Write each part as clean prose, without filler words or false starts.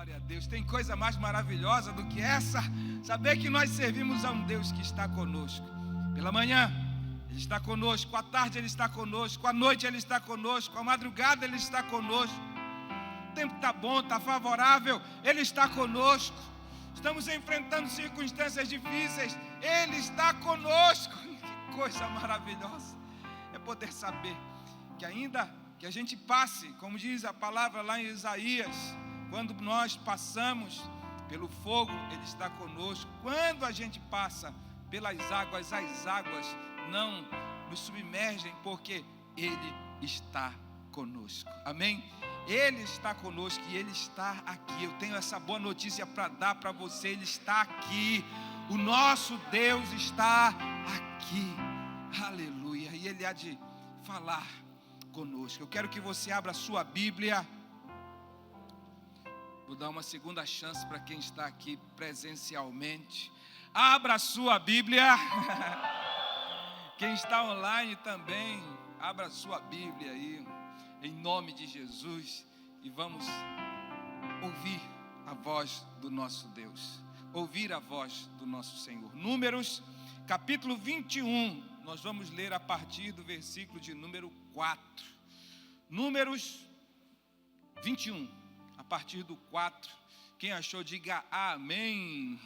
Glória a Deus. Tem coisa mais maravilhosa do que essa? Saber que nós servimos a um Deus que está conosco. Pela manhã, Ele está conosco. À tarde, Ele está conosco. À noite, Ele está conosco. À madrugada, Ele está conosco. O tempo está bom, está favorável. Ele está conosco. Estamos enfrentando circunstâncias difíceis. Ele está conosco. Que coisa maravilhosa é poder saber que ainda que a gente passe, como diz a palavra lá em Isaías, quando nós passamos pelo fogo, Ele está conosco. Quando a gente passa pelas águas, as águas não nos submergem, porque Ele está conosco. Amém? Ele está conosco e Ele está aqui. Eu tenho essa boa notícia para dar para você. Ele está aqui. O nosso Deus está aqui. Aleluia. E Ele há de falar conosco. Eu quero que você abra a sua Bíblia. Vou dar uma segunda chance para quem está aqui presencialmente. Abra a sua Bíblia. Quem está online também, abra a sua Bíblia aí, em nome de Jesus. E vamos ouvir a voz do nosso Deus. Ouvir a voz do nosso Senhor. Números, capítulo 21. Nós vamos ler a partir do versículo de número 4. Números 21. A partir do 4, quem achou, diga amém.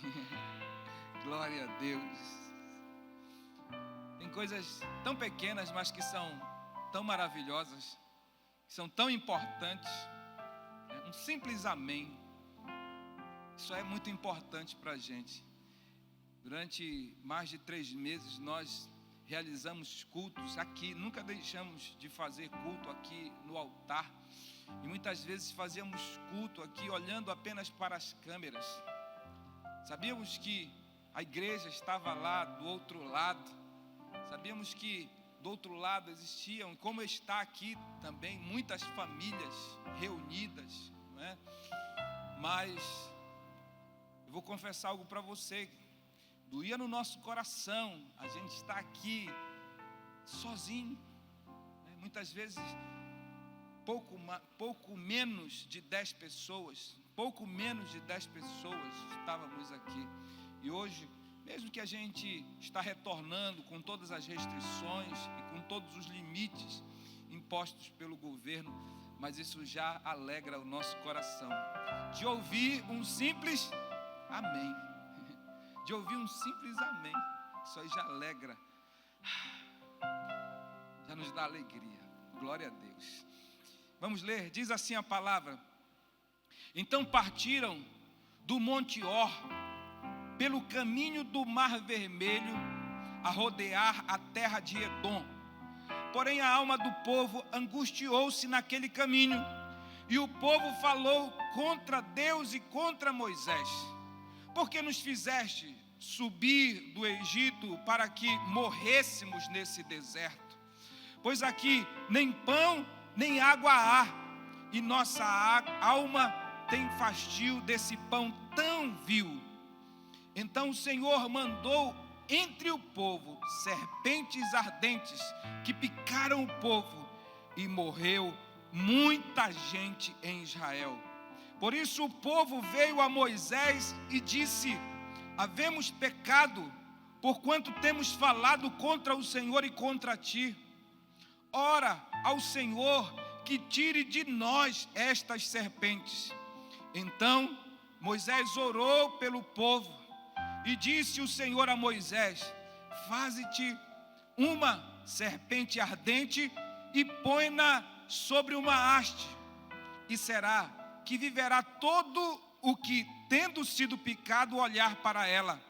Glória a Deus. Tem coisas tão pequenas, mas que são tão maravilhosas, que são tão importantes. Um simples amém. Isso é muito importante para a gente. Durante mais de 3 meses nós realizamos cultos aqui. Nunca deixamos de fazer culto aqui no altar. E muitas vezes fazíamos culto aqui olhando apenas para as câmeras. Sabíamos que a igreja estava lá do outro lado. Sabíamos que do outro lado existiam, como está aqui também, muitas famílias reunidas, não é? Mas eu vou confessar algo para você. Doía no nosso coração a gente estar aqui sozinho, né? Muitas vezes pouco menos de 10 pessoas, estávamos aqui. E hoje, mesmo que a gente está retornando com todas as restrições e com todos os limites impostos pelo governo, mas isso já alegra o nosso coração. De ouvir um simples amém. De ouvir um simples amém. Isso aí já alegra. Já nos dá alegria. Glória a Deus. Vamos ler, diz assim a palavra. Então partiram do Monte Or, pelo caminho do Mar Vermelho, a rodear a terra de Edom. Porém a alma do povo angustiou-se naquele caminho, e o povo falou contra Deus e contra Moisés. Por que nos fizeste subir do Egito para que morrêssemos nesse deserto? Pois aqui nem pão nem água há, e nossa alma tem fastio desse pão tão vil. Então o Senhor mandou entre o povo serpentes ardentes que picaram o povo, e morreu muita gente em Israel. Por isso o povo veio a Moisés e disse: havemos pecado, porquanto temos falado contra o Senhor e contra ti. Ora ao Senhor que tire de nós estas serpentes. Então Moisés orou pelo povo, e disse o Senhor a Moisés: faze-te uma serpente ardente e põe-na sobre uma haste, e será que viverá todo o que, tendo sido picado, olhar para ela.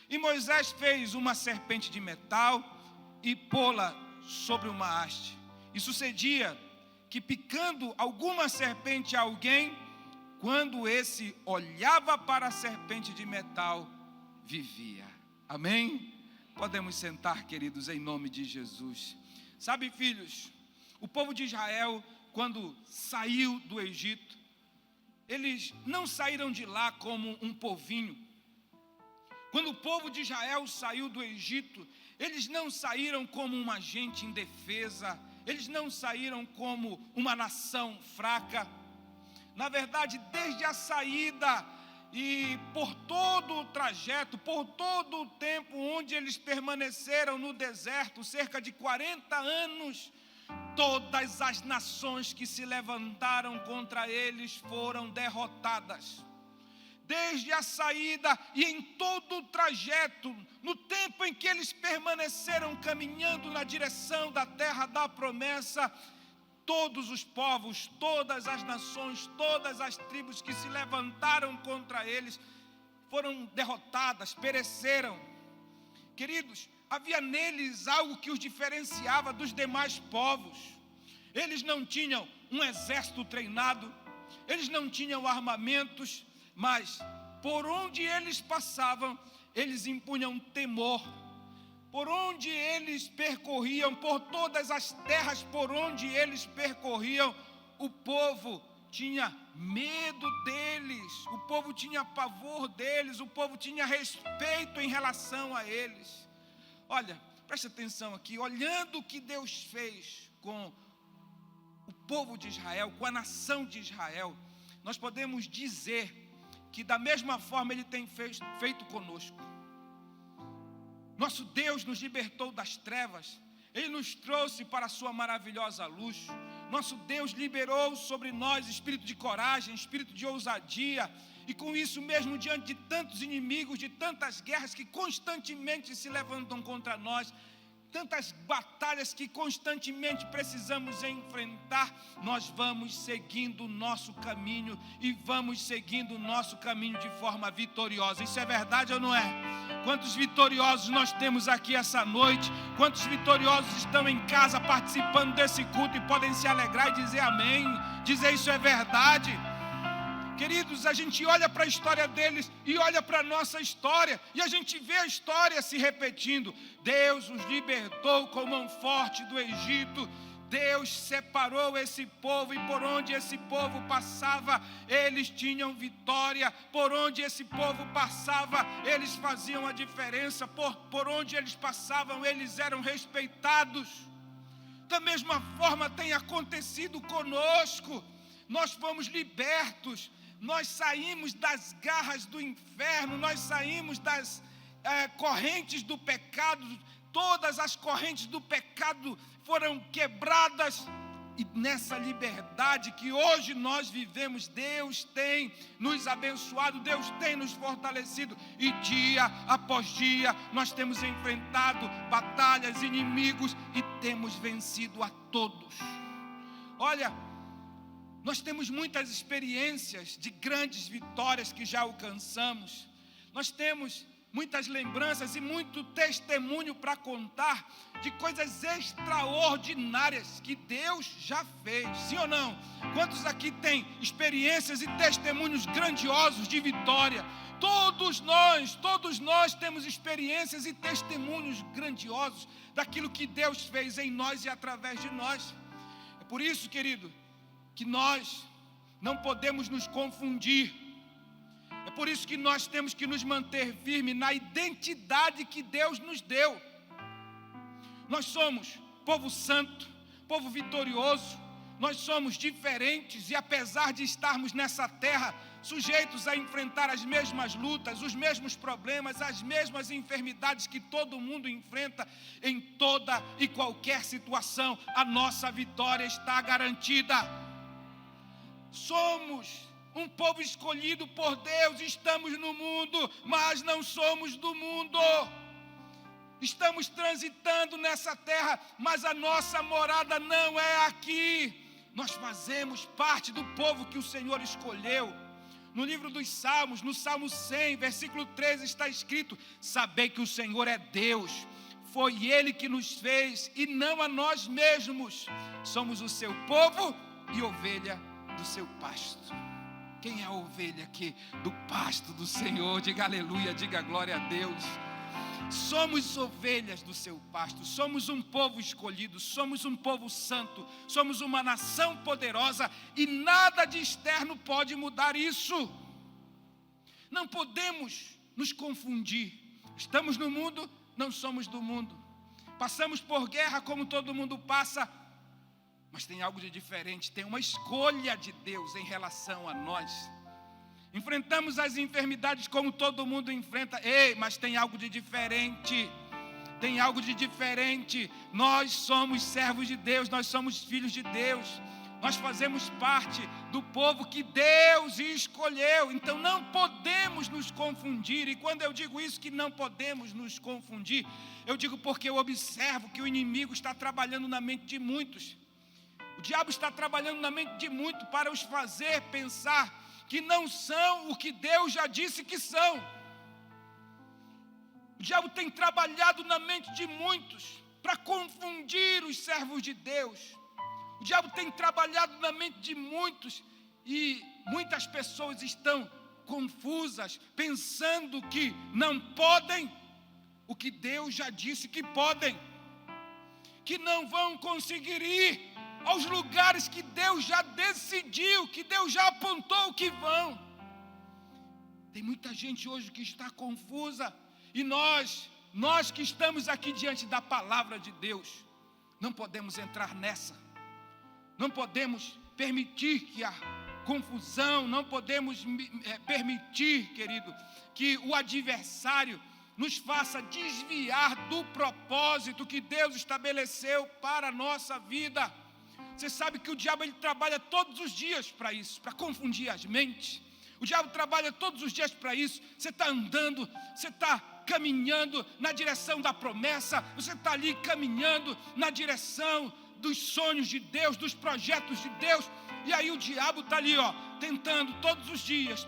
E Moisés fez uma serpente de metal e pô-la sobre uma haste. E sucedia que, picando alguma serpente a alguém, quando esse olhava para a serpente de metal, vivia. Amém? Podemos sentar, queridos, em nome de Jesus. Sabe, filhos, o povo de Israel, quando saiu do Egito, eles não saíram de lá como um povinho. Quando o povo de Israel saiu do Egito, eles não saíram como uma gente indefesa, eles não saíram como uma nação fraca. na verdade, desde a saída e por todo o trajeto, por todo o tempo onde eles permaneceram no deserto, cerca de 40 anos, todas as nações que se levantaram contra eles foram derrotadas. Desde a saída e em todo o trajeto, no tempo em que eles permaneceram caminhando na direção da terra da promessa, todos os povos, todas as nações, todas as tribos que se levantaram contra eles foram derrotadas, pereceram. Queridos, havia neles algo que os diferenciava dos demais povos. Eles não tinham um exército treinado, eles não tinham armamentos, mas por onde eles passavam, eles impunham temor. Por onde eles percorriam, por todas as terras por onde eles percorriam, o povo tinha medo deles, o povo tinha pavor deles, o povo tinha respeito em relação a eles. Olha, preste atenção aqui, olhando o que Deus fez com o povo de Israel, com a nação de Israel, nós podemos dizer que da mesma forma Ele tem feito conosco. Nosso Deus nos libertou das trevas, Ele nos trouxe para a sua maravilhosa luz. Nosso Deus liberou sobre nós espírito de coragem, espírito de ousadia, e com isso mesmo, diante de tantos inimigos, de tantas guerras que constantemente se levantam contra nós, tantas batalhas que constantemente precisamos enfrentar, nós vamos seguindo o nosso caminho e vamos seguindo o nosso caminho de forma vitoriosa. Isso é verdade ou não é? Quantos vitoriosos nós temos aqui essa noite? Quantos vitoriosos estão em casa participando desse culto e podem se alegrar e dizer amém? Dizer isso é verdade? Queridos, a gente olha para a história deles e olha para a nossa história, e a gente vê a história se repetindo. Deus os libertou com mão forte do Egito. Deus separou esse povo, e por onde esse povo passava, eles tinham vitória. Por onde esse povo passava, eles faziam a diferença. Por onde eles passavam, eles eram respeitados. Da mesma forma tem acontecido conosco. Nós fomos libertos. Nós saímos das garras do inferno, nós saímos das correntes do pecado, todas as correntes do pecado foram quebradas, e nessa liberdade que hoje nós vivemos, Deus tem nos abençoado, Deus tem nos fortalecido, e dia após dia nós temos enfrentado batalhas, inimigos, e temos vencido a todos. Olha, nós temos muitas experiências de grandes vitórias que já alcançamos. Nós temos muitas lembranças e muito testemunho para contar de coisas extraordinárias que Deus já fez. Sim ou não? Quantos aqui têm experiências e testemunhos grandiosos de vitória? Todos nós temos experiências e testemunhos grandiosos daquilo que Deus fez em nós e através de nós. É por isso, querido, que nós não podemos nos confundir. É por isso que nós temos que nos manter firmes na identidade que Deus nos deu. Nós somos povo santo, povo vitorioso, nós somos diferentes, e apesar de estarmos nessa terra sujeitos a enfrentar as mesmas lutas, os mesmos problemas, as mesmas enfermidades que todo mundo enfrenta, em toda e qualquer situação, a nossa vitória está garantida. Somos um povo escolhido por Deus, estamos no mundo, mas não somos do mundo. Estamos transitando nessa terra, mas a nossa morada não é aqui. Nós fazemos parte do povo que o Senhor escolheu. No livro dos Salmos, no Salmo 100, versículo 13, está escrito: sabei que o Senhor é Deus, foi Ele que nos fez e não a nós mesmos. Somos o seu povo e ovelha do seu pasto. Quem é a ovelha aqui do pasto do Senhor? Diga aleluia, diga glória a Deus. Somos ovelhas do seu pasto, somos um povo escolhido, somos um povo santo, somos uma nação poderosa, e nada de externo pode mudar isso. Não podemos nos confundir. Estamos no mundo, não somos do mundo. Passamos por guerra como todo mundo passa, Mas tem algo de diferente, tem uma escolha de Deus em relação a nós. Enfrentamos as enfermidades como todo mundo enfrenta, mas tem algo de diferente. Tem algo de diferente. Nós somos servos de Deus, nós somos filhos de Deus. Nós fazemos parte do povo que Deus escolheu. Então não podemos nos confundir. E quando eu digo isso, que não podemos nos confundir, eu digo porque eu observo que o inimigo está trabalhando na mente de muitos. O diabo está trabalhando na mente de muitos para os fazer pensar que não são o que Deus já disse que são. O diabo tem trabalhado na mente de muitos para confundir os servos de Deus. O diabo tem trabalhado na mente de muitos e muitas pessoas estão confusas, pensando que não podem o que Deus já disse que podem, que não vão conseguir ir aos lugares que Deus já decidiu, que Deus já apontou que vão. Tem muita gente hoje que está confusa e nós que estamos aqui diante da palavra de Deus, não podemos entrar nessa. Não podemos permitir que a confusão, não podemos permitir, querido, que o adversário nos faça desviar do propósito que Deus estabeleceu para a nossa vida. Você sabe que o diabo ele trabalha todos os dias para isso, para confundir as mentes. O diabo trabalha todos os dias para isso. Você está andando, você está caminhando na direção da promessa, você está ali caminhando na direção dos sonhos de Deus, dos projetos de Deus, e aí o diabo está ali, tentando todos os dias,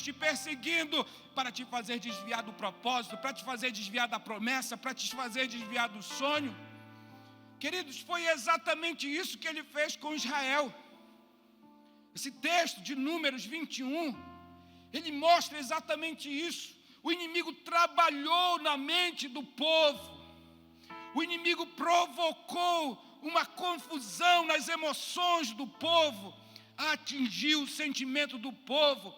te perseguindo, para te fazer desviar do propósito, para te fazer desviar da promessa, para te fazer desviar do sonho. Queridos, foi exatamente isso que ele fez com Israel. Esse texto de Números 21, ele mostra exatamente isso. O inimigo trabalhou na mente do povo, o inimigo provocou uma confusão nas emoções do povo, atingiu o sentimento do povo,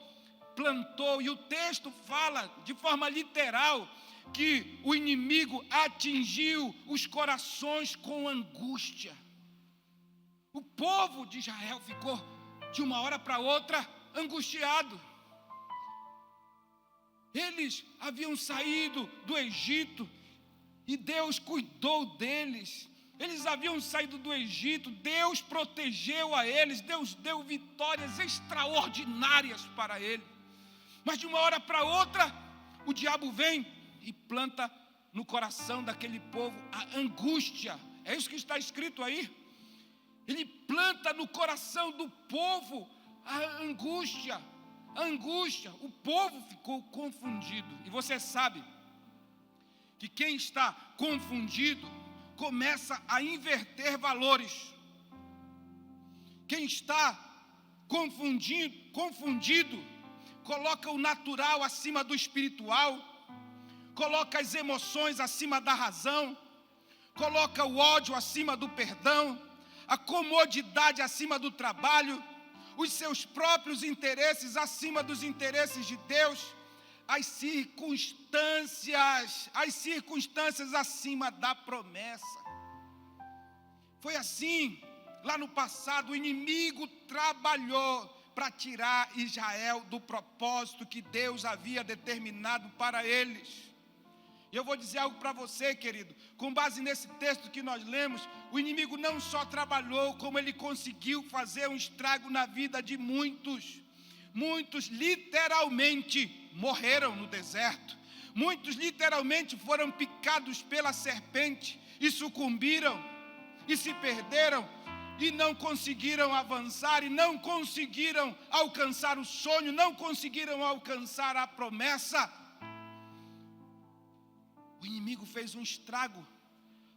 plantou, e o texto fala de forma literal, que o inimigo atingiu os corações com angústia. O povo de Israel ficou de uma hora para outra angustiado. Eles haviam saído do Egito e Deus cuidou deles. Eles haviam saído do Egito, Deus protegeu a eles, Deus deu vitórias extraordinárias para eles. Mas de uma hora para outra, o diabo vem e planta no coração daquele povo a angústia. É isso que está escrito aí. Ele planta no coração do povo a angústia. O povo ficou confundido. E você sabe que quem está confundido começa a inverter valores. Quem está confundido, coloca o natural acima do espiritual, coloca as emoções acima da razão, coloca o ódio acima do perdão, a comodidade acima do trabalho, os seus próprios interesses acima dos interesses de Deus, as circunstâncias acima da promessa. Foi assim, lá no passado, o inimigo trabalhou para tirar Israel do propósito que Deus havia determinado para eles. E eu vou dizer algo para você, querido, com base nesse texto que nós lemos, o inimigo não só trabalhou, como ele conseguiu fazer um estrago na vida de muitos. Muitos literalmente morreram no deserto. Muitos literalmente foram picados pela serpente e sucumbiram e se perderam e não conseguiram avançar e não conseguiram alcançar o sonho, não conseguiram alcançar a promessa. O inimigo fez um estrago.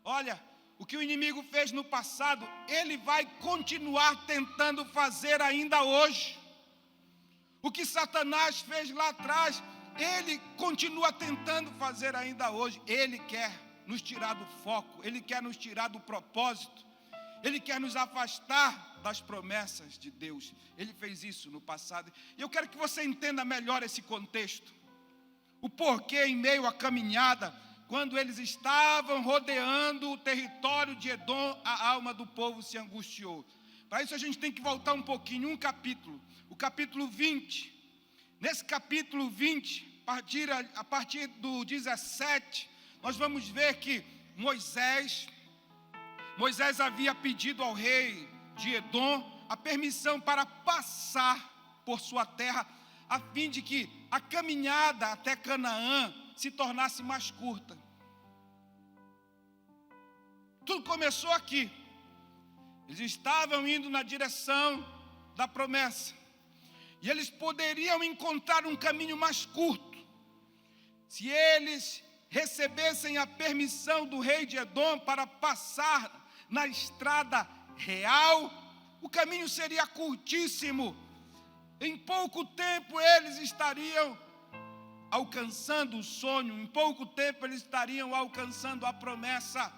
Olha, o que o inimigo fez no passado, ele vai continuar tentando fazer ainda hoje. O que Satanás fez lá atrás, ele continua tentando fazer ainda hoje. Ele quer nos tirar do foco, ele quer nos tirar do propósito, ele quer nos afastar das promessas de Deus. Ele fez isso no passado. E eu quero que você entenda melhor esse contexto. O porquê, em meio à caminhada quando eles estavam rodeando o território de Edom, a alma do povo se angustiou. Para isso a gente tem que voltar um pouquinho, um capítulo, o capítulo 20. Nesse capítulo 20, a partir do 17, nós vamos ver que Moisés havia pedido ao rei de Edom a permissão para passar por sua terra, a fim de que a caminhada até Canaã se tornasse mais curta. Tudo começou aqui. Eles estavam indo na direção da promessa, e eles poderiam encontrar um caminho mais curto se eles recebessem a permissão do rei de Edom para passar na estrada real. O caminho seria curtíssimo. Em pouco tempo eles estariam alcançando o sonho, em pouco tempo eles estariam alcançando a promessa.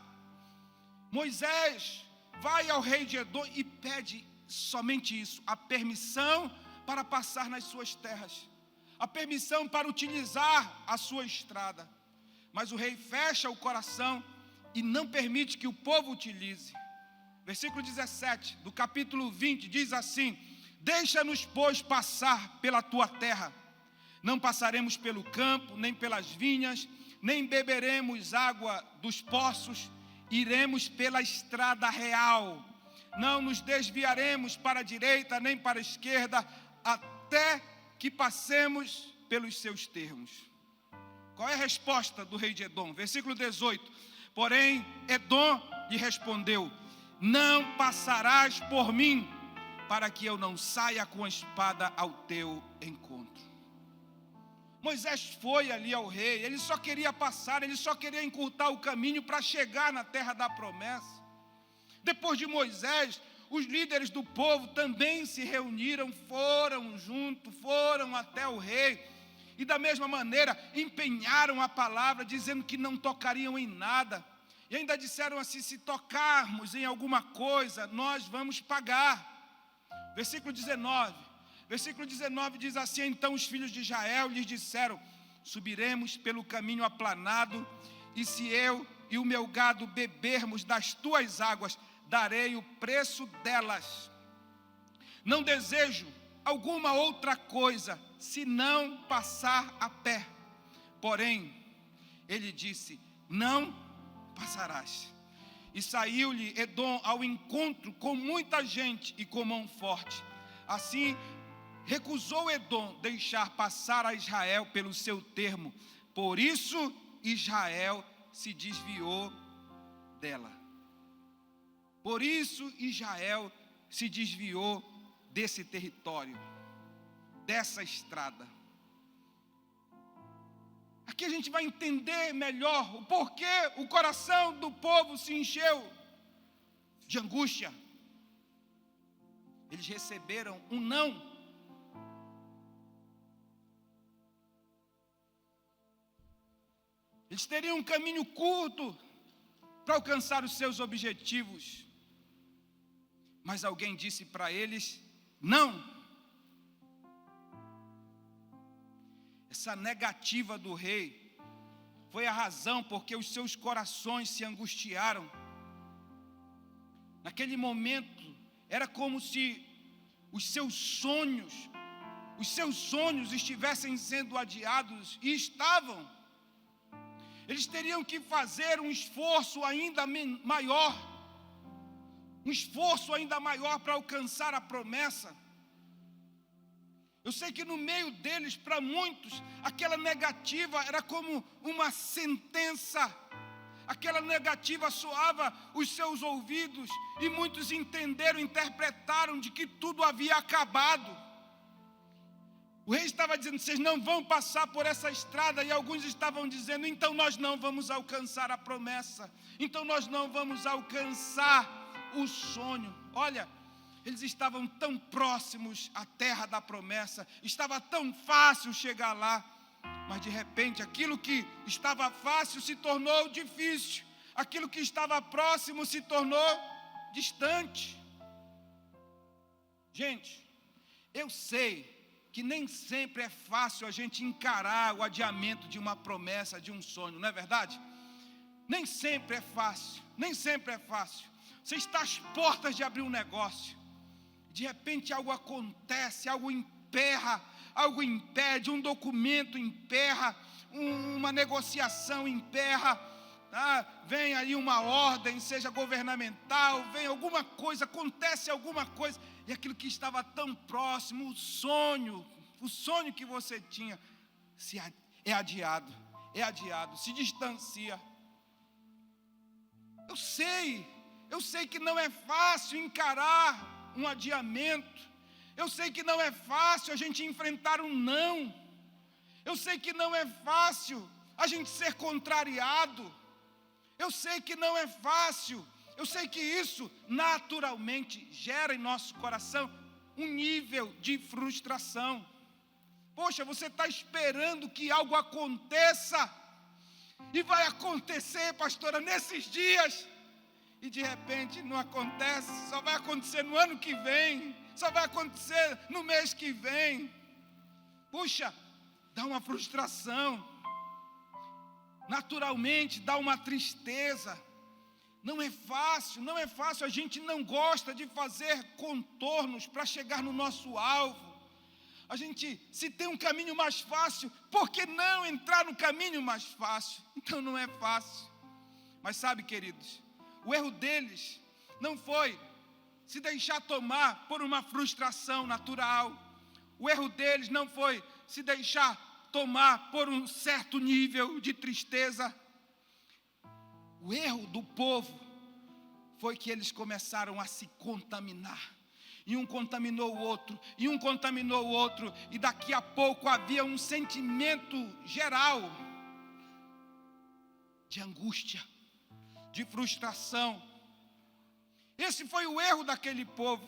Moisés vai ao rei de Edom e pede somente isso, a permissão para passar nas suas terras, a permissão para utilizar a sua estrada. Mas o rei fecha o coração e não permite que o povo utilize. Versículo 17 do capítulo 20 diz assim: deixa-nos, pois, passar pela tua terra. Não passaremos pelo campo, nem pelas vinhas, nem beberemos água dos poços. Iremos pela estrada real. Não nos desviaremos para a direita, nem para a esquerda, até que passemos pelos seus termos. Qual é a resposta do rei de Edom? Versículo 18. Porém, Edom lhe respondeu: não passarás por mim, para que eu não saia com a espada ao teu encontro. Moisés foi ali ao rei, ele só queria passar, ele só queria encurtar o caminho para chegar na terra da promessa. Depois de Moisés, os líderes do povo também se reuniram, foram juntos, foram até o rei, e da mesma maneira empenharam a palavra, dizendo que não tocariam em nada, e ainda disseram assim: se tocarmos em alguma coisa, nós vamos pagar. Versículo 19 diz assim: então os filhos de Israel lhes disseram: subiremos pelo caminho aplanado, e se eu e o meu gado bebermos das tuas águas, darei o preço delas. Não desejo alguma outra coisa, senão passar a pé. Porém, ele disse: não passarás. E saiu-lhe Edom ao encontro com muita gente e com mão forte. Assim, recusou Edom deixar passar a Israel pelo seu termo. Por isso, Israel se desviou dela. Por isso, Israel se desviou desse território, dessa estrada. Aqui a gente vai entender melhor o porquê o coração do povo se encheu de angústia. Eles receberam um não. Eles teriam um caminho curto para alcançar os seus objetivos. Mas alguém disse para eles: não. Essa negativa do rei foi a razão porque os seus corações se angustiaram. Naquele momento, era como se os seus sonhos estivessem sendo adiados, e estavam. Eles teriam que fazer um esforço ainda maior, para alcançar a promessa. Eu sei que no meio deles, para muitos, aquela negativa era como uma sentença. Aquela negativa soava os seus ouvidos, e muitos interpretaram de que tudo havia acabado. O rei estava dizendo: vocês não vão passar por essa estrada, e alguns estavam dizendo: então nós não vamos alcançar a promessa, então nós não vamos alcançar o sonho. Olha, eles estavam tão próximos à terra da promessa, estava tão fácil chegar lá, mas de repente aquilo que estava fácil se tornou difícil, aquilo que estava próximo se tornou distante. Gente, eu sei que nem sempre é fácil a gente encarar o adiamento de uma promessa, de um sonho, não é verdade? Nem sempre é fácil, nem sempre é fácil. Você está às portas de abrir um negócio, de repente algo acontece, algo emperra, algo impede, um documento emperra, uma negociação emperra, vem aí uma ordem, seja governamental, vem alguma coisa, acontece alguma coisa, e aquilo que estava tão próximo, o sonho que você tinha, é adiado, se distancia. Eu sei que não é fácil encarar um adiamento, eu sei que não é fácil a gente enfrentar um não, eu sei que não é fácil a gente ser contrariado, eu sei que não é fácil, eu sei que isso naturalmente gera em nosso coração um nível de frustração. Poxa, você está esperando que algo aconteça, e vai acontecer, pastora, nesses dias, e de repente não acontece, só vai acontecer no ano que vem, só vai acontecer no mês que vem. Puxa, dá uma frustração, naturalmente dá uma tristeza. Não é fácil, a gente não gosta de fazer contornos para chegar no nosso alvo. A gente, se tem um caminho mais fácil, por que não entrar no caminho mais fácil? Então não é fácil. Mas sabe, queridos, o erro deles não foi se deixar tomar por uma frustração natural. O erro deles não foi se deixar tomar por um certo nível de tristeza. O erro do povo foi que eles começaram a se contaminar. E um contaminou o outro, e um contaminou o outro, e daqui a pouco havia um sentimento geral de angústia, de frustração. Esse foi o erro daquele povo.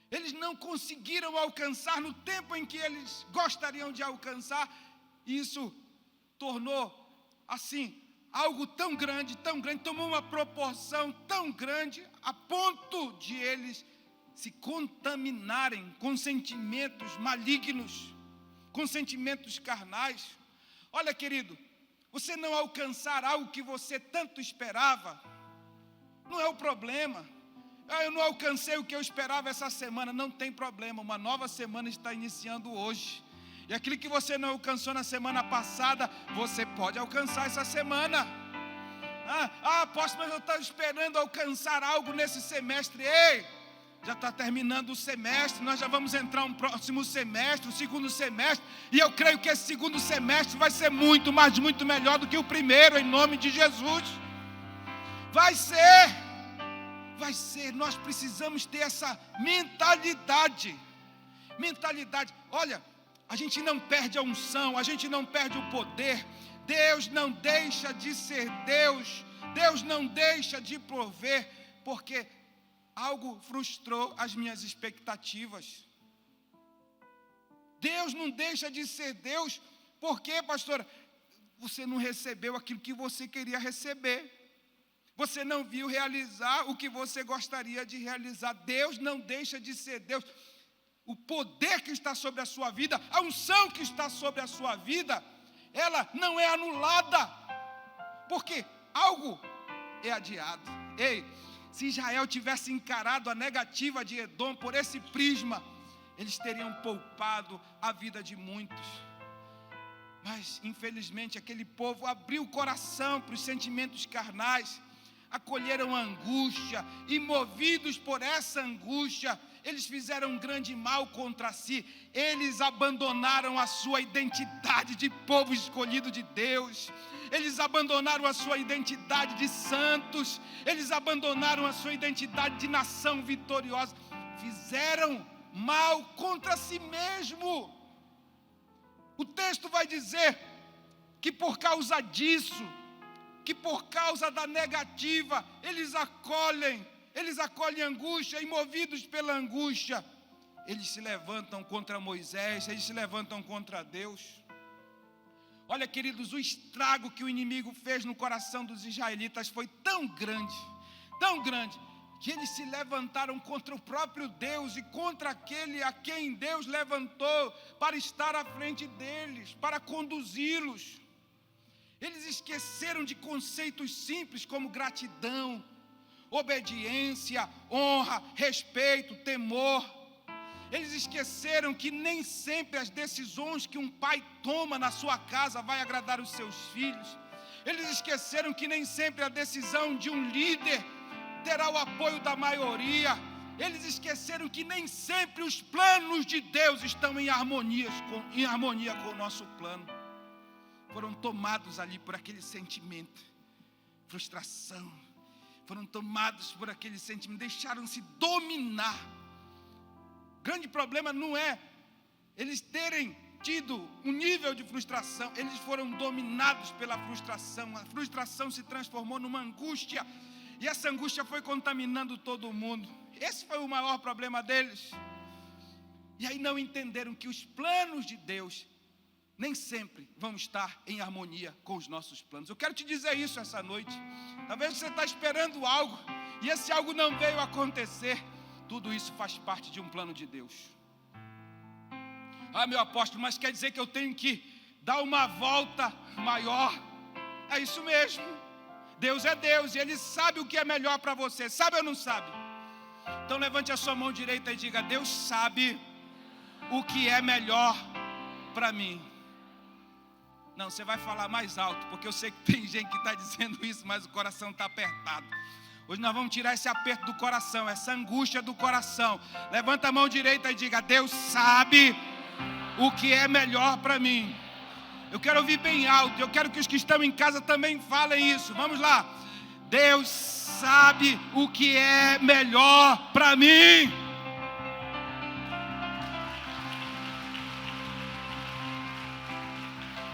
Eles não conseguiram alcançar no tempo em que eles gostariam de alcançar, e isso tornou assim algo tão grande, tomou uma proporção tão grande, a ponto de eles se contaminarem com sentimentos malignos, com sentimentos carnais. Olha, querido, você não alcançar algo que você tanto esperava, não é o problema. Eu não alcancei o que eu esperava essa semana, não tem problema, uma nova semana está iniciando hoje. E aquilo que você não alcançou na semana passada, você pode alcançar essa semana. Apóstolo, mas eu estava esperando alcançar algo nesse semestre. Ei, já está terminando o semestre, nós já vamos entrar um próximo semestre, o segundo semestre, e eu creio que esse segundo semestre vai ser muito, mas muito melhor do que o primeiro, em nome de Jesus. Vai ser, nós precisamos ter essa mentalidade. Olha, a gente não perde a unção, a gente não perde o poder. Deus não deixa de ser Deus, Deus não deixa de prover, porque algo frustrou as minhas expectativas. Deus não deixa de ser Deus, porque, pastora, você não recebeu aquilo que você queria receber, você não viu realizar o que você gostaria de realizar. Deus não deixa de ser Deus. O poder que está sobre a sua vida, a unção que está sobre a sua vida, ela não é anulada, porque algo é adiado. Ei, se Israel tivesse encarado a negativa de Edom por esse prisma, eles teriam poupado a vida de muitos. Mas, infelizmente, aquele povo abriu o coração para os sentimentos carnais, acolheram a angústia, e movidos por essa angústia, eles fizeram um grande mal contra si. Eles abandonaram a sua identidade de povo escolhido de Deus, eles abandonaram a sua identidade de santos, eles abandonaram a sua identidade de nação vitoriosa, fizeram mal contra si mesmo. O texto vai dizer que por causa disso, que por causa da negativa, eles acolhem angústia, e movidos pela angústia, eles se levantam contra Moisés, eles se levantam contra Deus. Olha, queridos, o estrago que o inimigo fez no coração dos israelitas foi tão grande, que eles se levantaram contra o próprio Deus e contra aquele a quem Deus levantou para estar à frente deles, para conduzi-los. Eles esqueceram de conceitos simples como gratidão, obediência, honra, respeito, temor. Eles esqueceram que nem sempre as decisões que um pai toma na sua casa vai agradar os seus filhos. Eles esqueceram que nem sempre a decisão de um líder terá o apoio da maioria. Eles esqueceram que nem sempre os planos de Deus estão em harmonia com o nosso plano. Foram tomados ali por aquele sentimento, frustração. Foram tomados por aquele sentimento, deixaram-se dominar. O grande problema não é eles terem tido um nível de frustração, eles foram dominados pela frustração. A frustração se transformou numa angústia, e essa angústia foi contaminando todo mundo. Esse foi o maior problema deles. E aí não entenderam que os planos de Deus nem sempre vão estar em harmonia com os nossos planos. Eu quero te dizer isso essa noite. Talvez você está esperando algo, e esse algo não veio acontecer. Tudo isso faz parte de um plano de Deus. Ah, meu apóstolo, mas quer dizer que eu tenho que dar uma volta maior? É isso mesmo. Deus é Deus, e Ele sabe o que é melhor para você. Sabe ou não sabe? Então levante a sua mão direita e diga: Deus sabe o que é melhor para mim. Não, você vai falar mais alto, porque eu sei que tem gente que está dizendo isso, mas o coração está apertado. Hoje nós vamos tirar esse aperto do coração, essa angústia do coração. Levanta a mão direita e diga: Deus sabe o que é melhor para mim. Eu quero ouvir bem alto, eu quero que os que estão em casa também falem isso. Vamos lá. Deus sabe o que é melhor para mim.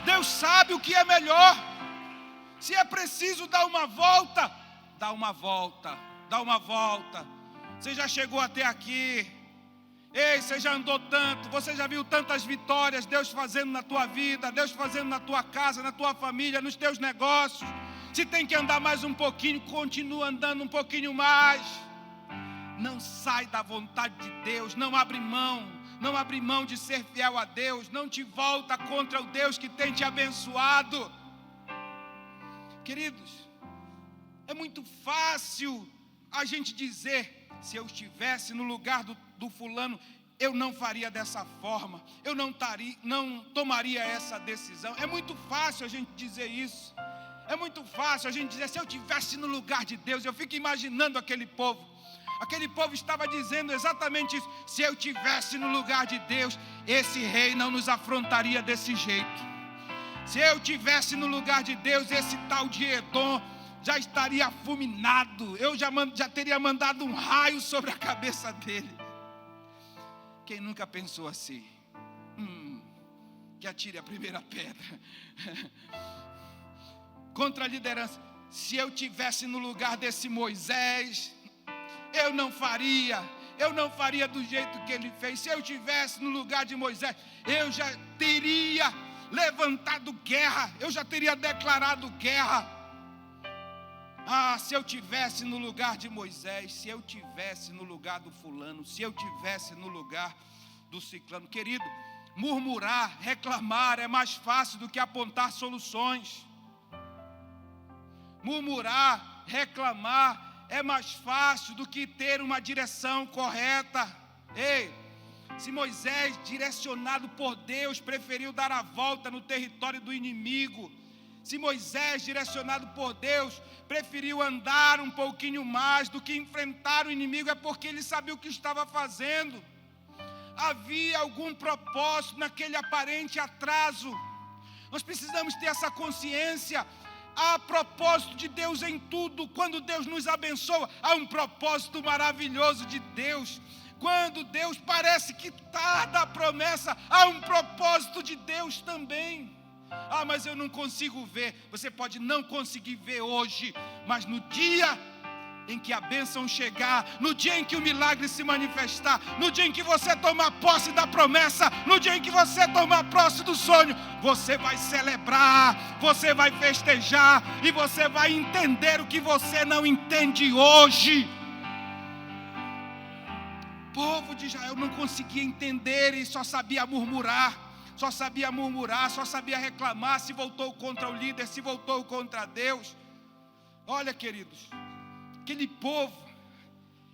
Deus sabe o que é melhor. Se é preciso dar uma volta, dá uma volta, dá uma volta. Você já chegou até aqui. Ei, você já andou tanto, você já viu tantas vitórias, Deus fazendo na tua vida, Deus fazendo na tua casa, na tua família, nos teus negócios. Se tem que andar mais um pouquinho, continua andando um pouquinho mais. Não sai da vontade de Deus, não abre mão de ser fiel a Deus, não te volta contra o Deus que tem te abençoado. Queridos, é muito fácil a gente dizer: se eu estivesse no lugar do fulano, eu não faria dessa forma, eu não tomaria essa decisão. É muito fácil a gente dizer isso. É muito fácil a gente dizer: se eu estivesse no lugar de Deus. Eu fico imaginando aquele povo. Aquele povo estava dizendo exatamente isso: se eu estivesse no lugar de Deus, esse rei não nos afrontaria desse jeito. Se eu estivesse no lugar de Deus, esse tal de Edom já estaria fulminado. Eu já teria mandado um raio sobre a cabeça dele. Quem nunca pensou assim? Que atire a primeira pedra. Contra a liderança: se eu estivesse no lugar desse Moisés, eu não faria do jeito que ele fez. Se eu estivesse no lugar de Moisés, eu já teria levantado guerra, eu já teria declarado guerra. Se eu estivesse no lugar de Moisés, se eu estivesse no lugar do fulano, se eu estivesse no lugar do ciclano. Querido, murmurar, reclamar é mais fácil do que apontar soluções. Murmurar, reclamar é mais fácil do que ter uma direção correta. Ei, se Moisés, direcionado por Deus, preferiu dar a volta no território do inimigo, se Moisés, direcionado por Deus, preferiu andar um pouquinho mais do que enfrentar o inimigo, é porque ele sabia o que estava fazendo. Havia algum propósito naquele aparente atraso. Nós precisamos ter essa consciência. Há propósito de Deus em tudo. Quando Deus nos abençoa, há um propósito maravilhoso de Deus. Quando Deus parece que tarda a promessa, há um propósito de Deus também. Mas eu não consigo ver. Você pode não conseguir ver hoje, mas no dia em que a bênção chegar, no dia em que o milagre se manifestar, no dia em que você tomar posse da promessa, no dia em que você tomar posse do sonho, você vai celebrar, você vai festejar e você vai entender o que você não entende hoje. O povo de Israel não conseguia entender e só sabia murmurar, só sabia murmurar, só sabia reclamar, se voltou contra o líder, se voltou contra Deus. Olha, queridos, aquele povo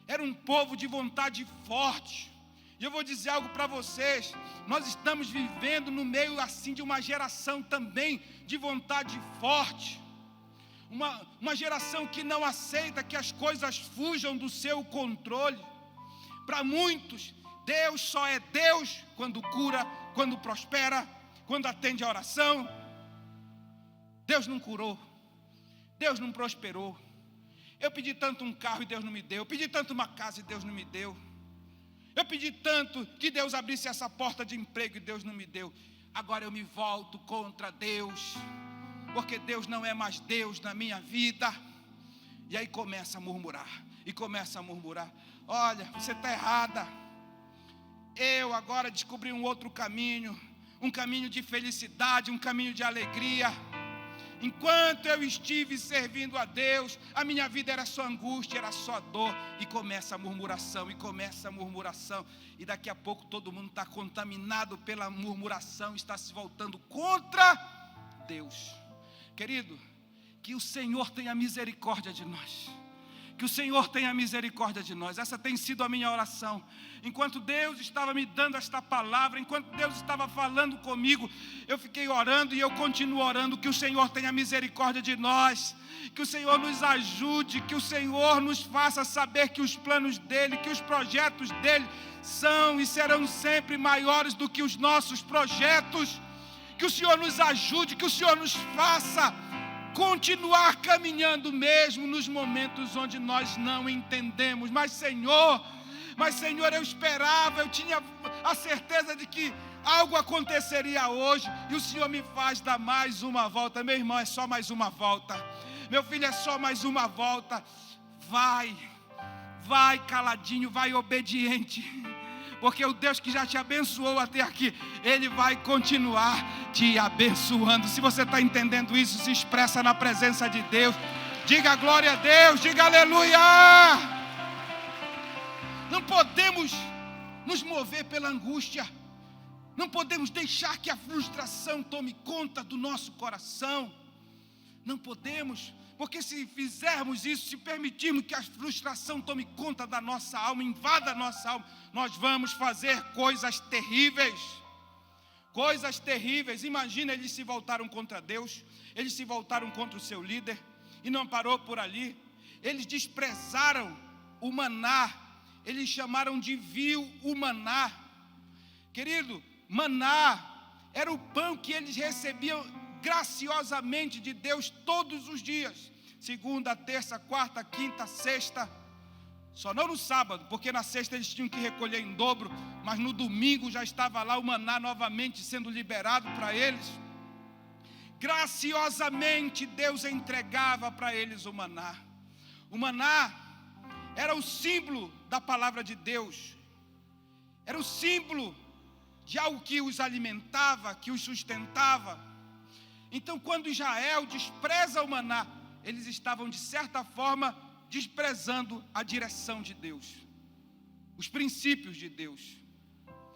era um povo de vontade forte. E eu vou dizer algo para vocês: nós estamos vivendo no meio assim de uma geração também de vontade forte. Uma geração que não aceita que as coisas fujam do seu controle. Para muitos, Deus só é Deus quando cura, quando prospera, quando atende a oração. Deus não curou, Deus não prosperou. Eu pedi tanto um carro e Deus não me deu. Eu pedi tanto uma casa e Deus não me deu. Eu pedi tanto que Deus abrisse essa porta de emprego e Deus não me deu. Agora eu me volto contra Deus, porque Deus não é mais Deus na minha vida. E aí começa a murmurar, e começa a murmurar. Olha, você está errada. Eu agora descobri um outro caminho, um caminho de felicidade, um caminho de alegria. Enquanto eu estive servindo a Deus, a minha vida era só angústia, era só dor. E começa a murmuração, e começa a murmuração. E daqui a pouco todo mundo está contaminado pela murmuração, está se voltando contra Deus. Querido, que o Senhor tenha misericórdia de nós. Que o Senhor tenha misericórdia de nós. Essa tem sido a minha oração. Enquanto Deus estava me dando esta palavra, enquanto Deus estava falando comigo, eu fiquei orando e eu continuo orando. Que o Senhor tenha misericórdia de nós, que o Senhor nos ajude, que o Senhor nos faça saber que os planos dEle, que os projetos dEle são e serão sempre maiores do que os nossos projetos. Que o Senhor nos ajude, que o Senhor nos faça continuar caminhando mesmo nos momentos onde nós não entendemos. Mas Senhor, eu esperava, eu tinha a certeza de que algo aconteceria hoje, e o Senhor me faz dar mais uma volta. Meu irmão, é só mais uma volta. Meu filho, é só mais uma volta. Vai caladinho, vai obediente, porque o Deus que já te abençoou até aqui, Ele vai continuar te abençoando. Se você está entendendo isso, se expressa na presença de Deus. Diga glória a Deus, diga aleluia. Não podemos nos mover pela angústia. Não podemos deixar que a frustração tome conta do nosso coração. Não podemos, porque se fizermos isso, se permitirmos que a frustração tome conta da nossa alma, invada a nossa alma, nós vamos fazer coisas terríveis. Coisas terríveis. Imagina, eles se voltaram contra Deus, eles se voltaram contra o seu líder, e não parou por ali. Eles desprezaram o maná, eles chamaram de vil o maná. Querido, maná era o pão que eles recebiam graciosamente de Deus todos os dias, segunda, terça, quarta, quinta, sexta. Só não no sábado, porque na sexta eles tinham que recolher em dobro, mas no domingo já estava lá o maná novamente sendo liberado para eles. Graciosamente Deus entregava para eles o maná. O maná era o símbolo da palavra de Deus, era o símbolo de algo que os alimentava, que os sustentava. Então, quando Israel despreza o maná, eles estavam de certa forma desprezando a direção de Deus, os princípios de Deus.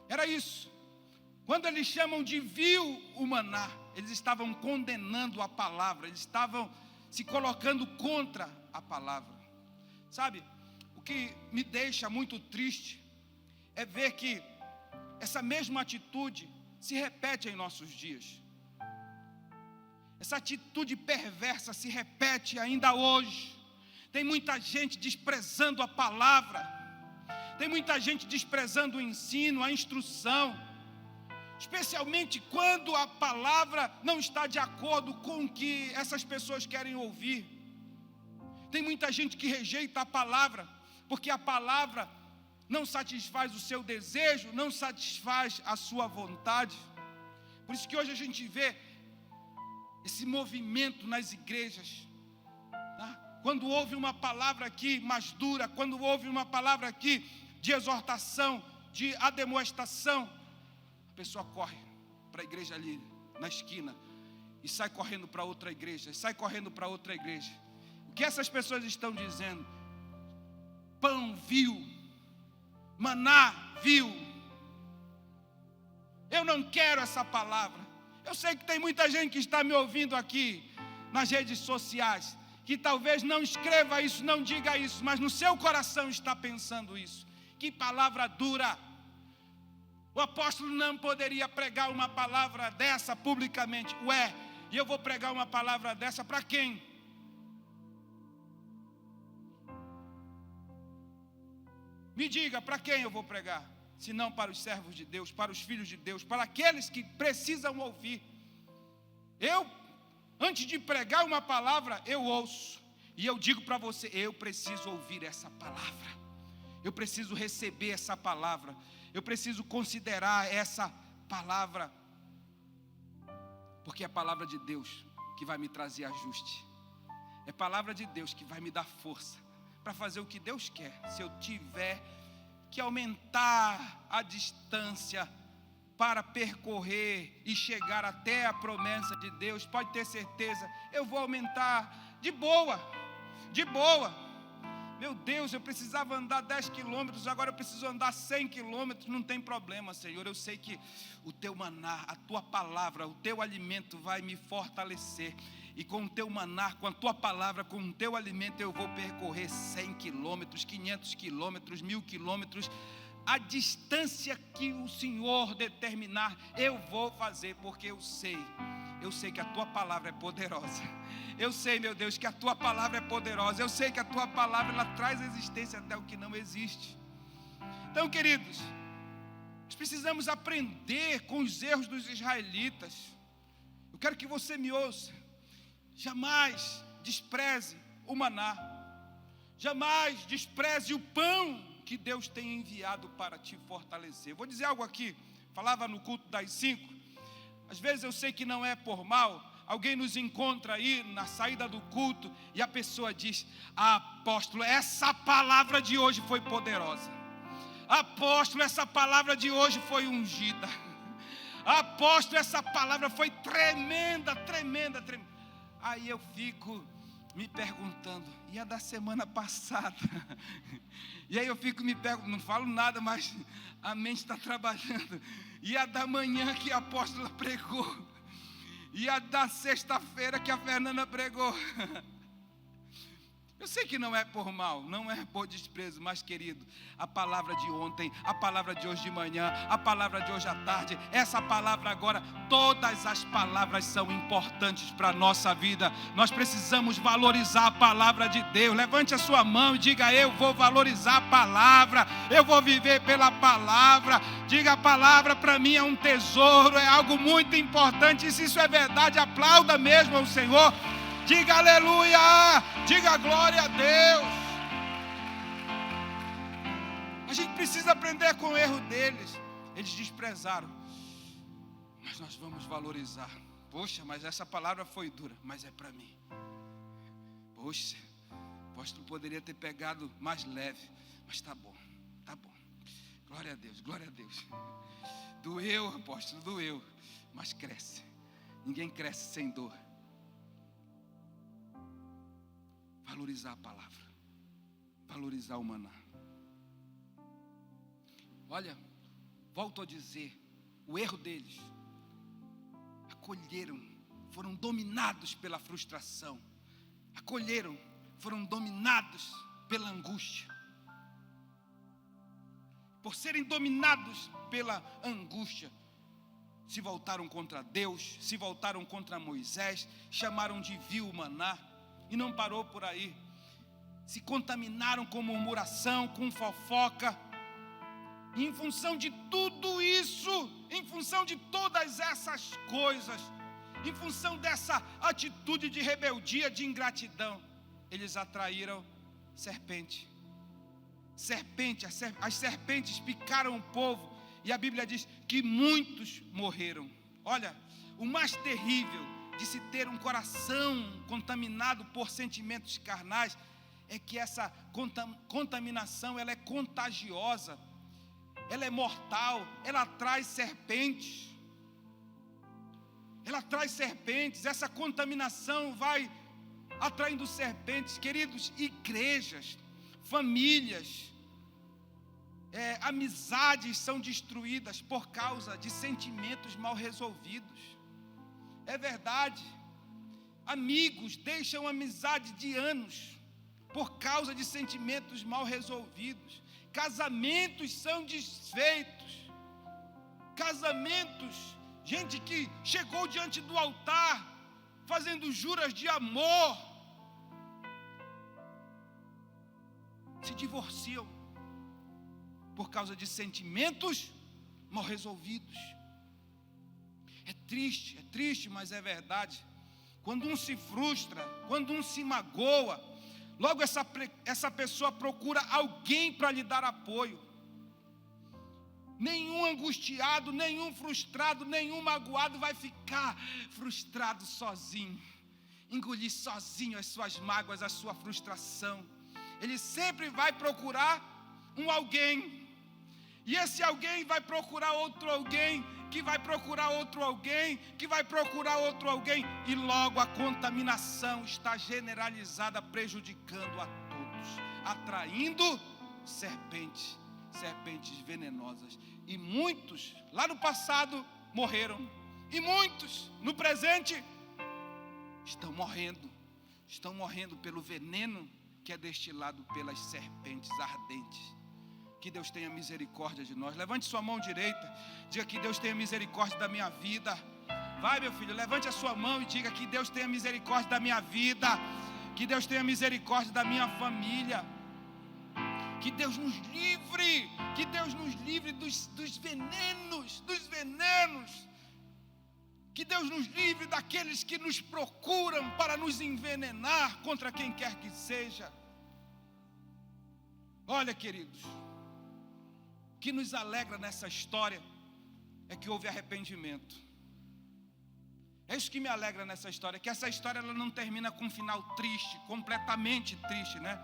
Era isso. Quando eles chamam de vil o maná, eles estavam condenando a palavra, eles estavam se colocando contra a palavra. Sabe, o que me deixa muito triste é ver que essa mesma atitude se repete em nossos dias. Essa atitude perversa se repete ainda hoje. Tem muita gente desprezando a palavra, tem muita gente desprezando o ensino, a instrução, especialmente quando a palavra não está de acordo com o que essas pessoas querem ouvir. Tem muita gente que rejeita a palavra, porque a palavra não satisfaz o seu desejo, não satisfaz a sua vontade. Por isso que hoje a gente vê esse movimento nas igrejas, tá? Quando houve uma palavra aqui mais dura, quando houve uma palavra aqui de exortação, de ademoestação, a pessoa corre para a igreja ali na esquina e sai correndo para outra igreja, sai correndo para outra igreja. O que essas pessoas estão dizendo? Pão vil, maná vil. Eu não quero essa palavra. Eu sei que tem muita gente que está me ouvindo aqui nas redes sociais, que talvez não escreva isso, não diga isso, mas no seu coração está pensando isso. Que palavra dura! O apóstolo não poderia pregar uma palavra dessa publicamente. Ué, e eu vou pregar uma palavra dessa para quem? Me diga, para quem eu vou pregar? Se não para os servos de Deus, para os filhos de Deus, para aqueles que precisam ouvir. Eu, antes de pregar uma palavra, eu ouço. E eu digo para você, eu preciso ouvir essa palavra. Eu preciso receber essa palavra. Eu preciso considerar essa palavra. Porque é a palavra de Deus que vai me trazer ajuste. É a palavra de Deus que vai me dar força para fazer o que Deus quer. Se eu tiver que aumentar a distância para percorrer e chegar até a promessa de Deus, pode ter certeza, eu vou aumentar de boa, de boa. Meu Deus, eu precisava andar 10 quilômetros, agora eu preciso andar 100 quilômetros, não tem problema, Senhor. Eu sei que o teu maná, a tua palavra, o teu alimento vai me fortalecer. E com o teu maná, com a tua palavra, com o teu alimento, eu vou percorrer 100 quilômetros, 500 quilômetros, 1000 quilômetros. A distância que o Senhor determinar, eu vou fazer, porque eu sei que a tua palavra é poderosa. Eu sei, meu Deus, que a tua palavra é poderosa. Eu sei que a tua palavra, ela traz existência até o que não existe. Então, queridos, nós precisamos aprender com os erros dos israelitas. Eu quero que você me ouça. Jamais despreze o maná. Jamais despreze o pão que Deus tem enviado para te fortalecer. Vou dizer algo aqui. Falava no culto das 5. Às vezes eu sei que não é por mal. Alguém nos encontra aí na saída do culto e a pessoa diz: apóstolo, essa palavra de hoje foi poderosa. Apóstolo, essa palavra de hoje foi ungida. Apóstolo, essa palavra foi tremenda, tremenda, tremenda. Aí eu fico me perguntando, e a da semana passada? E aí eu fico me perguntando, não falo nada, mas a mente está trabalhando. E a da manhã que a apóstola pregou? E a da sexta-feira que a Fernanda pregou? Eu sei que não é por mal, não é por desprezo, mas querido, a palavra de ontem, a palavra de hoje de manhã, a palavra de hoje à tarde, essa palavra agora, todas as palavras são importantes para a nossa vida. Nós precisamos valorizar a palavra de Deus. Levante a sua mão e diga: eu vou valorizar a palavra, eu vou viver pela palavra. Diga: a palavra para mim é um tesouro, é algo muito importante. E se isso é verdade, aplauda mesmo ao Senhor. Diga aleluia, diga glória a Deus. A gente precisa aprender com o erro deles. Eles desprezaram, mas nós vamos valorizar. Poxa, mas essa palavra foi dura, mas é para mim. Poxa, o apóstolo poderia ter pegado mais leve, mas tá bom, tá bom. Glória a Deus, glória a Deus. Doeu, apóstolo, doeu, mas cresce. Ninguém cresce sem dor. Valorizar a palavra, valorizar o maná. Olha, volto a dizer, o erro deles, acolheram, foram dominados pela frustração, acolheram, foram dominados pela angústia. Por serem dominados pela angústia, se voltaram contra Deus, se voltaram contra Moisés, chamaram de vil maná. E não parou por aí. Se contaminaram com murmuração, com fofoca. E em função de tudo isso, em função de todas essas coisas, em função dessa atitude de rebeldia, de ingratidão, eles atraíram serpente. As serpentes picaram o povo. E a Bíblia diz que muitos morreram. Olha, o mais terrível de se ter um coração contaminado por sentimentos carnais é que essa contaminação, ela é contagiosa, ela é mortal, ela traz serpentes. Ela traz serpentes, essa contaminação vai atraindo serpentes. Queridos, igrejas, famílias, amizades são destruídas por causa de sentimentos mal resolvidos. É verdade. Amigos deixam amizade de anos por causa de sentimentos mal resolvidos. Casamentos são desfeitos. Casamentos, gente que chegou diante do altar fazendo juras de amor, se divorciam por causa de sentimentos mal resolvidos. É triste, mas é verdade. Quando um se frustra, quando um se magoa, logo essa pessoa procura alguém para lhe dar apoio. Nenhum angustiado, nenhum frustrado, nenhum magoado vai ficar frustrado sozinho, engolir sozinho as suas mágoas, a sua frustração. Ele sempre vai procurar um alguém, e esse alguém vai procurar outro alguém, que vai procurar outro alguém, que vai procurar outro alguém, e logo a contaminação está generalizada, prejudicando a todos, atraindo serpentes venenosas. E muitos lá no passado morreram, e muitos no presente estão morrendo pelo veneno que é destilado pelas serpentes ardentes. Que Deus tenha misericórdia de nós. Levante sua mão direita, diga que Deus tenha misericórdia da minha vida. Vai, meu filho, levante a sua mão e diga que Deus tenha misericórdia da minha vida, que Deus tenha misericórdia da minha família. Que Deus nos livre dos venenos, que Deus nos livre daqueles que nos procuram para nos envenenar contra quem quer que seja. Olha, queridos, o que nos alegra nessa história é que houve arrependimento. É isso que me alegra nessa história, que essa história ela não termina com um final triste, completamente triste, né?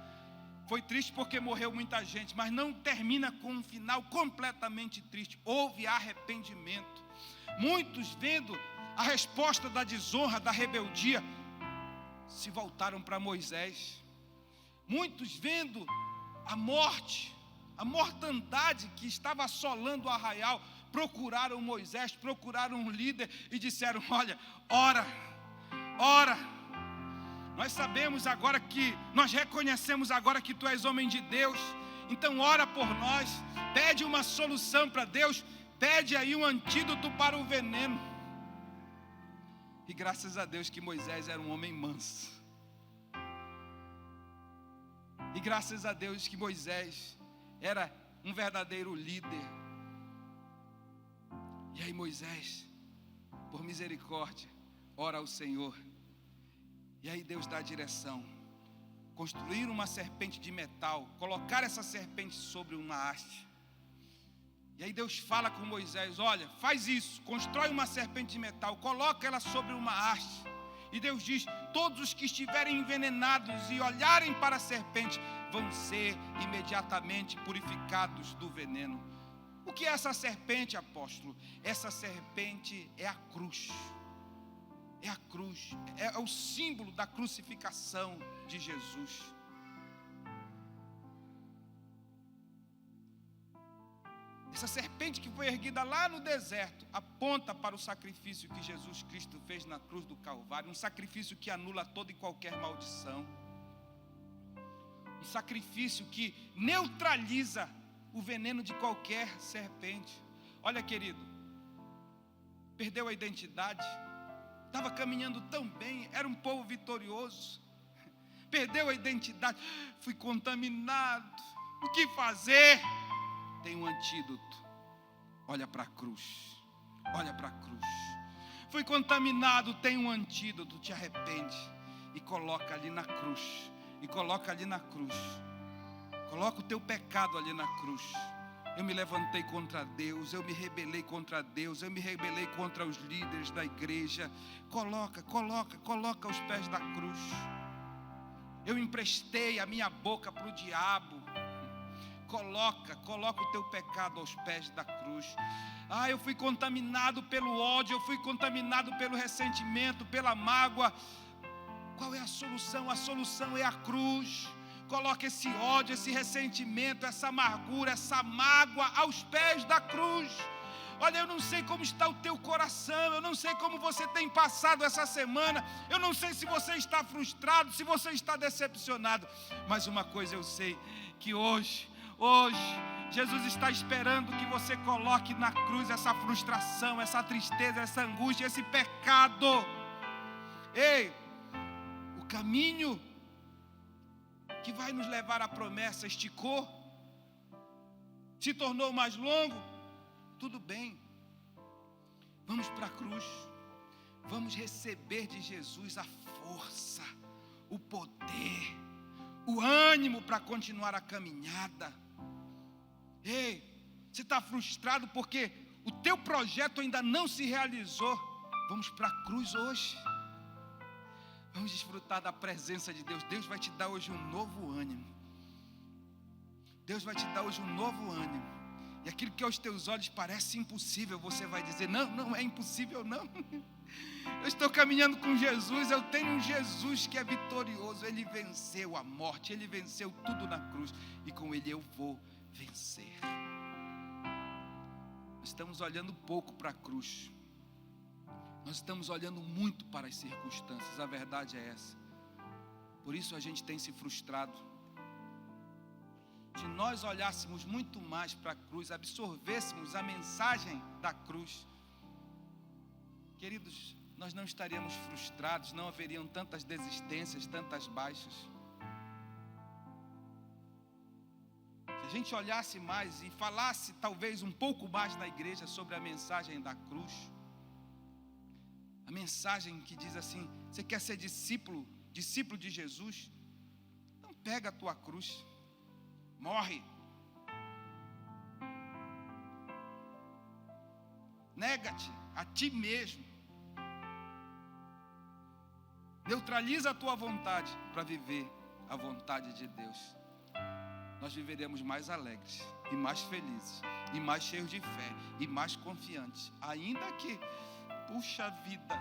Foi triste porque morreu muita gente, mas não termina com um final completamente triste. Houve arrependimento. Muitos, vendo a resposta da desonra, da rebeldia, se voltaram para Moisés. Muitos, vendo a mortandade que estava assolando o arraial, procuraram Moisés, procuraram um líder e disseram: olha, ora. Nós sabemos agora nós reconhecemos agora que tu és homem de Deus, então ora por nós, pede uma solução para Deus, pede aí um antídoto para o veneno. E graças a Deus que Moisés era um homem manso. E graças a Deus que Moisés era um verdadeiro líder. E aí Moisés, por misericórdia, ora ao Senhor. E aí Deus dá a direção. Construir uma serpente de metal, colocar essa serpente sobre uma haste. E aí Deus fala com Moisés: olha, faz isso, constrói uma serpente de metal, coloca ela sobre uma haste. E Deus diz: todos os que estiverem envenenados e olharem para a serpente vão ser imediatamente purificados do veneno. O que é essa serpente, apóstolo? Essa serpente é a cruz. É a cruz, é o símbolo da crucificação de Jesus. Essa serpente que foi erguida lá no deserto aponta para o sacrifício que Jesus Cristo fez na cruz do Calvário, um sacrifício que anula toda e qualquer maldição, um sacrifício que neutraliza o veneno de qualquer serpente. Olha, querido, perdeu a identidade, estava caminhando tão bem, era um povo vitorioso, perdeu a identidade, fui contaminado, o que fazer? Tem um antídoto, olha para a cruz, fui contaminado, tem um antídoto, te arrepende e coloca ali na cruz, coloca o teu pecado ali na cruz. Eu me levantei contra Deus, eu me rebelei contra Deus, eu me rebelei contra os líderes da igreja. Coloca aos pés da cruz. Eu emprestei a minha boca para o diabo. Coloca o teu pecado aos pés da cruz. Eu fui contaminado pelo ódio, eu fui contaminado pelo ressentimento, pela mágoa. Qual é a solução? A solução é a cruz. Coloque esse ódio, esse ressentimento, essa amargura, essa mágoa aos pés da cruz. Olha, eu não sei como está o teu coração, eu não sei como você tem passado essa semana, eu não sei se você está frustrado, se você está decepcionado, mas uma coisa eu sei, que hoje, Jesus está esperando que você coloque na cruz essa frustração, essa tristeza, essa angústia, esse pecado. Ei, o caminho que vai nos levar à promessa esticou, se tornou mais longo. Tudo bem, vamos para a cruz, vamos receber de Jesus a força, o poder, o ânimo para continuar a caminhada. Ei, você está frustrado porque o teu projeto ainda não se realizou? Vamos para a cruz hoje, vamos desfrutar da presença de Deus. Deus vai te dar hoje um novo ânimo, Deus vai te dar hoje um novo ânimo. E aquilo que aos teus olhos parece impossível, você vai dizer, não é impossível não. Eu estou caminhando com Jesus, eu tenho um Jesus que é vitorioso. Ele venceu a morte, Ele venceu tudo na cruz. E com Ele eu vou vencer. Nós estamos olhando pouco para a cruz. Nós estamos olhando muito para as circunstâncias, a verdade é essa. Por isso a gente tem se frustrado. Se nós olhássemos muito mais para a cruz, absorvêssemos a mensagem da cruz, queridos, nós não estaríamos frustrados, não haveriam tantas desistências, tantas baixas. Se a gente olhasse mais e falasse talvez um pouco mais na igreja sobre a mensagem da cruz, a mensagem que diz assim, você quer ser discípulo de Jesus? Então pega a tua cruz. Morre, nega-te a ti mesmo, neutraliza a tua vontade para viver a vontade de Deus. Nós viveremos mais alegres e mais felizes e mais cheios de fé e mais confiantes, ainda que, puxa vida,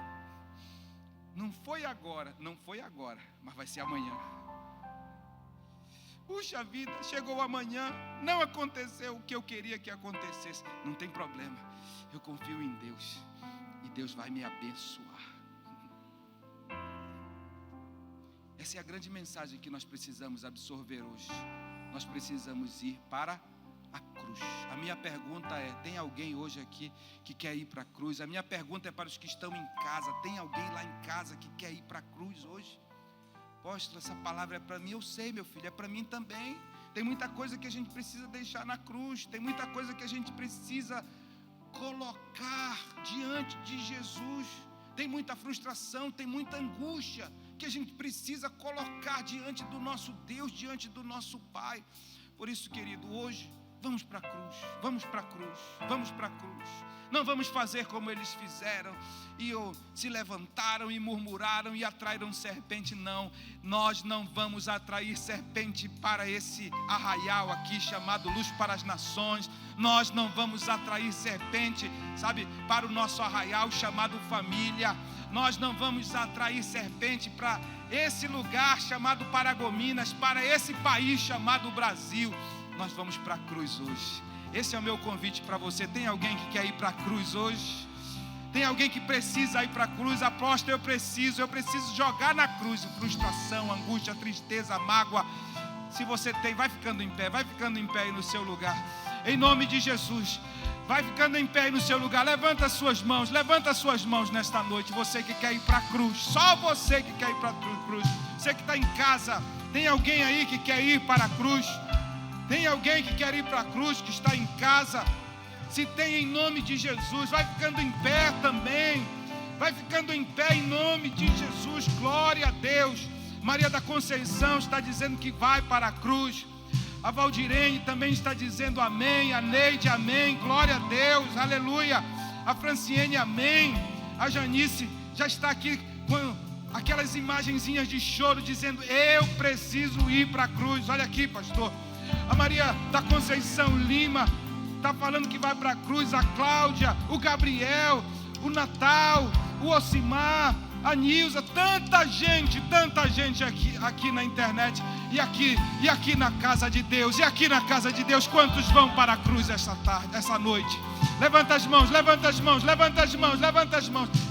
não foi agora, mas vai ser amanhã. Puxa vida, chegou amanhã, não aconteceu o que eu queria que acontecesse. Não tem problema, eu confio em Deus e Deus vai me abençoar. Essa é a grande mensagem que nós precisamos absorver hoje. Nós precisamos ir para a cruz. A minha pergunta é, tem alguém hoje aqui que quer ir para a cruz? A minha pergunta é para os que estão em casa. Tem alguém lá em casa que quer ir para a cruz hoje? Apóstolo, essa palavra é para mim. Eu sei, meu filho, é para mim também. Tem muita coisa que a gente precisa deixar na cruz. Tem muita coisa que a gente precisa colocar diante de Jesus. Tem muita frustração, tem muita angústia que a gente precisa colocar diante do nosso Deus, diante do nosso Pai. Por isso, querido, hoje vamos para a cruz, vamos para a cruz, vamos para a cruz. Não vamos fazer como eles fizeram e se levantaram e murmuraram e atraíram serpente. Não, nós não vamos atrair serpente para esse arraial aqui chamado Luz para as Nações. Nós não vamos atrair serpente, para o nosso arraial chamado família. Nós não vamos atrair serpente para esse lugar chamado Paragominas, para esse país chamado Brasil. Nós vamos para a cruz hoje. Esse é o meu convite para você. Tem alguém que quer ir para a cruz hoje? Tem alguém que precisa ir para a cruz? Aposta, eu preciso jogar na cruz frustração, angústia, tristeza, mágoa. Se você tem, vai ficando em pé aí no seu lugar. Em nome de Jesus, vai ficando em pé aí no seu lugar. Levanta as suas mãos nesta noite. Você que quer ir para a cruz, só você que quer ir para a cruz. Você que está em casa, tem alguém aí que quer ir para a cruz? Tem alguém que quer ir para a cruz, que está em casa? Se tem, em nome de Jesus, vai ficando em pé também. Vai ficando em pé em nome de Jesus. Glória a Deus. Maria da Conceição está dizendo que vai para a cruz. A Valdirene também está dizendo amém. A Neide, amém. Glória a Deus, aleluia. A Franciene, amém. A Janice já está aqui com aquelas imagenzinhas de choro, dizendo, eu preciso ir para a cruz. Olha aqui, pastor. A Maria da Conceição Lima está falando que vai para a cruz. A Cláudia, o Gabriel, o Natal, o Ocimar, a Nilza, tanta gente aqui na internet, e aqui na casa de Deus, quantos vão para a cruz essa noite? Levanta as mãos,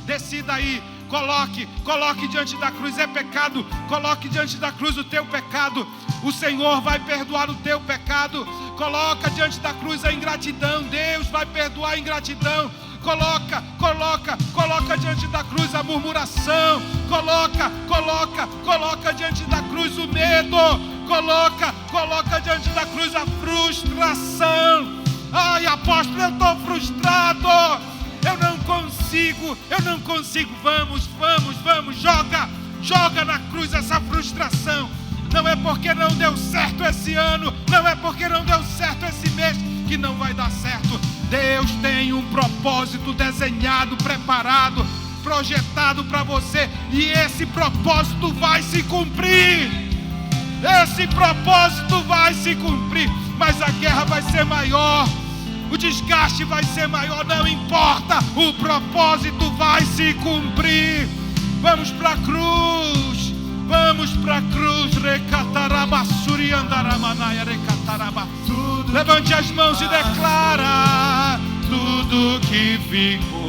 decida aí, coloque diante da cruz, é pecado, coloque diante da cruz o teu pecado, o Senhor vai perdoar o teu pecado. Coloca diante da cruz a ingratidão, Deus vai perdoar a ingratidão. Coloca diante da cruz a murmuração, coloca diante da cruz o medo, coloca diante da cruz a frustração. Ai, apóstolo, eu estou frustrado, eu não consigo, vamos, joga na cruz essa frustração. Não é porque não deu certo esse ano, não é porque não deu certo esse mês que não vai dar certo. Deus tem um propósito desenhado, preparado, projetado para você, e esse propósito vai se cumprir. Mas a guerra vai ser maior, o desgaste vai ser maior, não importa, o propósito vai se cumprir. Vamos para a cruz. Levante as mãos e declara: tudo que ficou